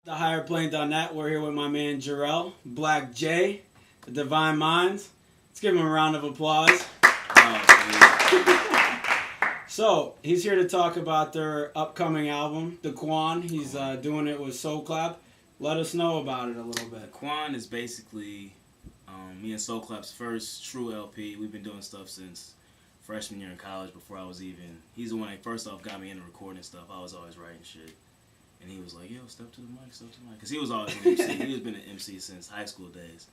TheHigherPlane.net. We're here with my man Jarrell, Black J, the Divine Minds. Let's give him a round of applause. So, he's here to talk about their upcoming album, the Quan. He's doing it with SoulKlap. Let us know about it a little bit. Quan is basically me and SoulKlap's first true LP. We've been doing stuff since freshman year in college before I was even... He's the one that first off got me into recording stuff. I was always writing shit. And he was like, yo, step to the mic. Because he was always an MC. He was been an MC since high school days.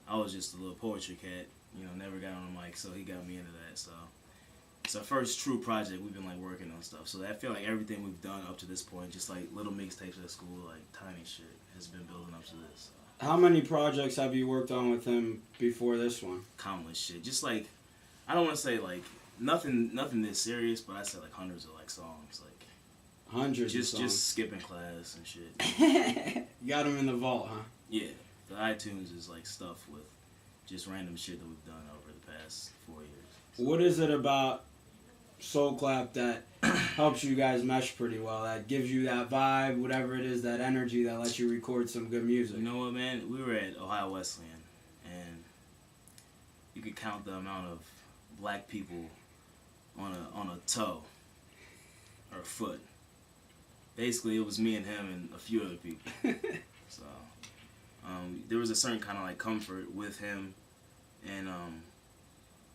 I was just a little poetry cat, never got on the mic, so he got me into that. So it's our first true project. We've been working on stuff. So I feel like everything we've done up to this point, just little mixtapes at school, tiny shit, has been building up to this. So. How many projects have you worked on with him before this one? Countless shit. Just I don't want to say nothing this serious, but I said hundreds of songs. Hundreds of songs. Just skipping class and shit. You got them in the vault, huh? Yeah. The iTunes is stuff with just random shit that we've done over the past 4 years. So. What is it about SoulKlap that helps you guys mesh pretty well, that gives you that vibe, whatever it is, that energy that lets you record some good music? You know what, man? We were at Ohio Wesleyan, and you could count the amount of black people on a toe or a foot. Basically, it was me and him and a few other people. So there was a certain kind of comfort with him, and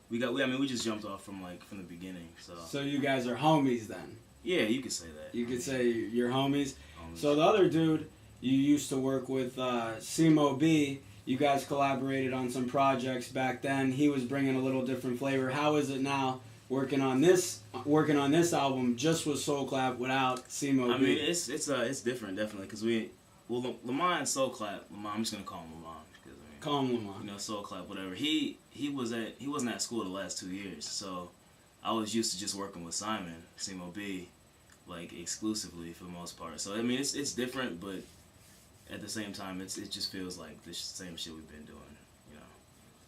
we just jumped off from the beginning. So you guys are homies then? Yeah, you could say that. You could say you're homies. So the other dude you used to work with, Simo B, you guys collaborated on some projects back then. He was bringing a little different flavor. How is it now working on this album just with SoulKlap without Simo B? I mean, it's different definitely because Lamont and SoulKlap. Lamont, I'm just gonna call him Lamont. Call him Lamont. SoulKlap, whatever. He wasn't at school the last 2 years, so I was used to just working with Simon, Simo B, exclusively for the most part. So I mean, it's different, but at the same time, it just feels like the same shit we've been doing.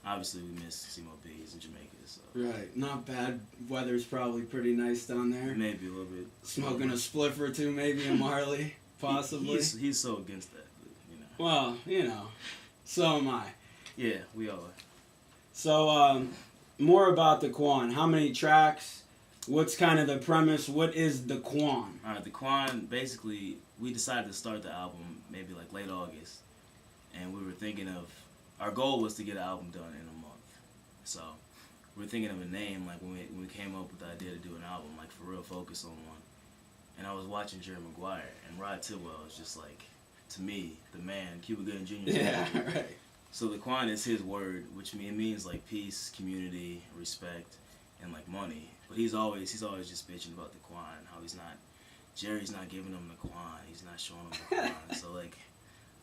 Obviously we miss Simo B. He's in Jamaica, so. Right, not bad. Weather's probably pretty nice down there. Maybe a little bit. Smoking a spliff or two, maybe a Marley, possibly. He's so against that, but, Well, so am I. Yeah, we all are. So, more about the Quan. How many tracks? What's kind of the premise? What is the Quan? Alright, the Quan, basically, we decided to start the album maybe late August. And we were thinking of, our goal was to get an album done in a month. So, we were thinking of a name, when we came up with the idea to do an album, for real focus on one. And I was watching Jerry Maguire, and Rod Tidwell is just to me, the man, Cuba Gooding Jr. Yeah, right. So the Quan is his word, which means peace, community, respect, and money. But he's always just bitching about the Quan, how Jerry's not giving him the Quan, he's not showing him the Quan. So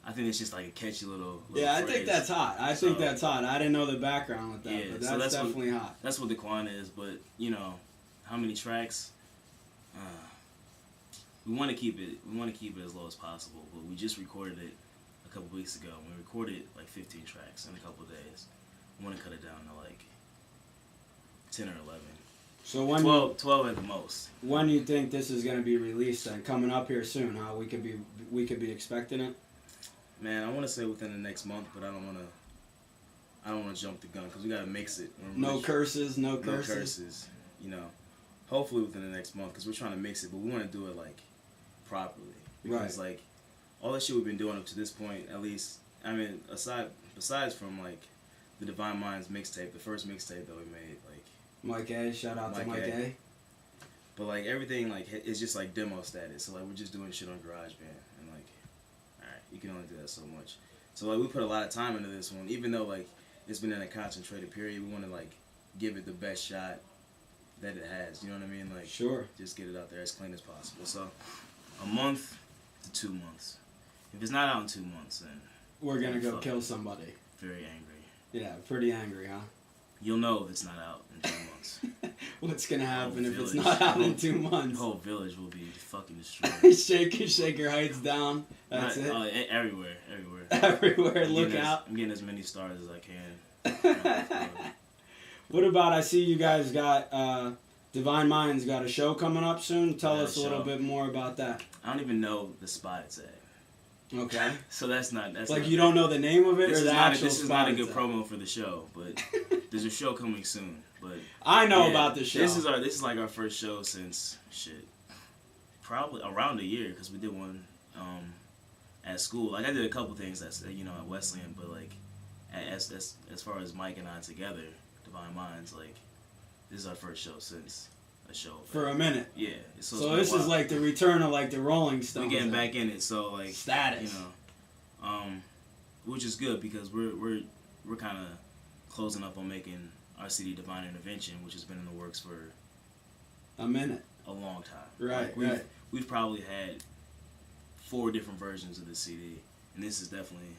I think it's just a catchy little yeah, I phrase. think that's hot. I think that's hot. I didn't know the background with that, yeah, but so that's definitely hot. That's what the Quan is, but how many tracks? We want to keep it as low as possible, but we just recorded it a couple weeks ago. We recorded 15 tracks in a couple of days. We want to cut it down to 10 or 11. So when 12 at the most. When do you think this is going to be released? Then coming up here soon, huh? We could be expecting it. Man, I want to say within the next month, but I don't want to jump the gun because we got to mix it. No curses. No curses. Hopefully within the next month because we're trying to mix it, but we want to do it properly. Because right. All the shit we've been doing up to this point, at least, I mean, besides from the Divine Minds mixtape, the first mixtape that we made, Mike A, shout out to Mike A. But everything is just demo status. So we're just doing shit on GarageBand and alright, you can only do that so much. So we put a lot of time into this one, even though it's been in a concentrated period. We want to give it the best shot that it has. You know what I mean? Sure. Just get it out there as clean as possible. So a month to 2 months. If it's not out in 2 months, then we're gonna go kill somebody. Very angry. Yeah, pretty angry, huh? You'll know if it's not out in 2 months. What's gonna happen if it's not out in 2 months? The whole village will be fucking destroyed. Shaker Heights down. That's it. Everywhere. Everywhere. Look out. I'm getting as many stars as I can. What about? I see you guys got Divine Minds got a show coming up soon. Tell us a little bit more about that. I don't even know the spot it's at. Okay. So that's Like not, you don't know the name of it, this or is the not actual this is not a spot good itself? promo for the show, but there's a show coming soon. But I know yeah, about the show. This is like our first show since probably around a year, because we did one at school. Like I did a couple things at Wesleyan, but like as far as Mike and I together, Divine Minds, like this is our first show since a show for a minute. Yeah. So this is like the return of like the Rolling Stones. We're getting back in it, so like status. Which is good because we're kind of closing up on making our CD Divine Intervention, which has been in the works for a long time. Right, like we've probably had 4 different versions of this CD, and this one's definitely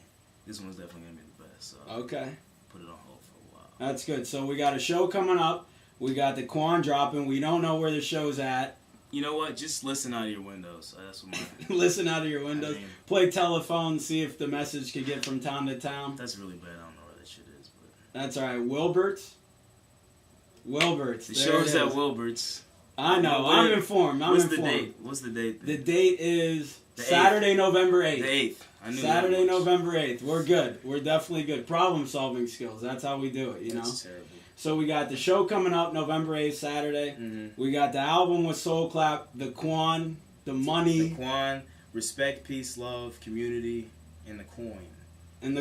gonna be the best. So okay, put it on hold for a while. That's good. So we got a show coming up. We got the Quan dropping. We don't know where the show's at. You know what? Just listen out of your windows. That's what Listen out of your windows. Play telephone. See if the message can get from town to town. That's really bad. I don't know where that shit is, but that's all right. Wilbert's. The show's at Wilbert's. I know. I'm informed. What's the date? What's the date? The date is Saturday, November 8th. The 8th. I knew Saturday, November 8th. We're good. We're definitely good. Problem solving skills. That's how we do it. That's terrible. So we got the show coming up November 8th, Saturday. Mm-hmm. We got the album with SoulKlap, the Quan, the Money. The Quan, Respect, Peace, Love, Community, and the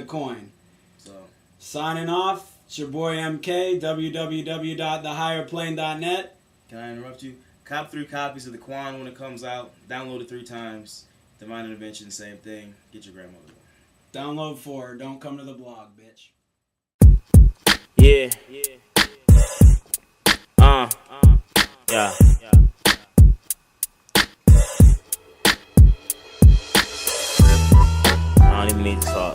Coin. So, signing off. It's your boy MK, www.thehigherplane.net. Can I interrupt you? Cop 3 copies of the Quan when it comes out. Download it 3 times. Divine Intervention, same thing. Get your grandmother. Download 4. Don't come to the blog, bitch. Yeah. Yeah. I don't even need to talk.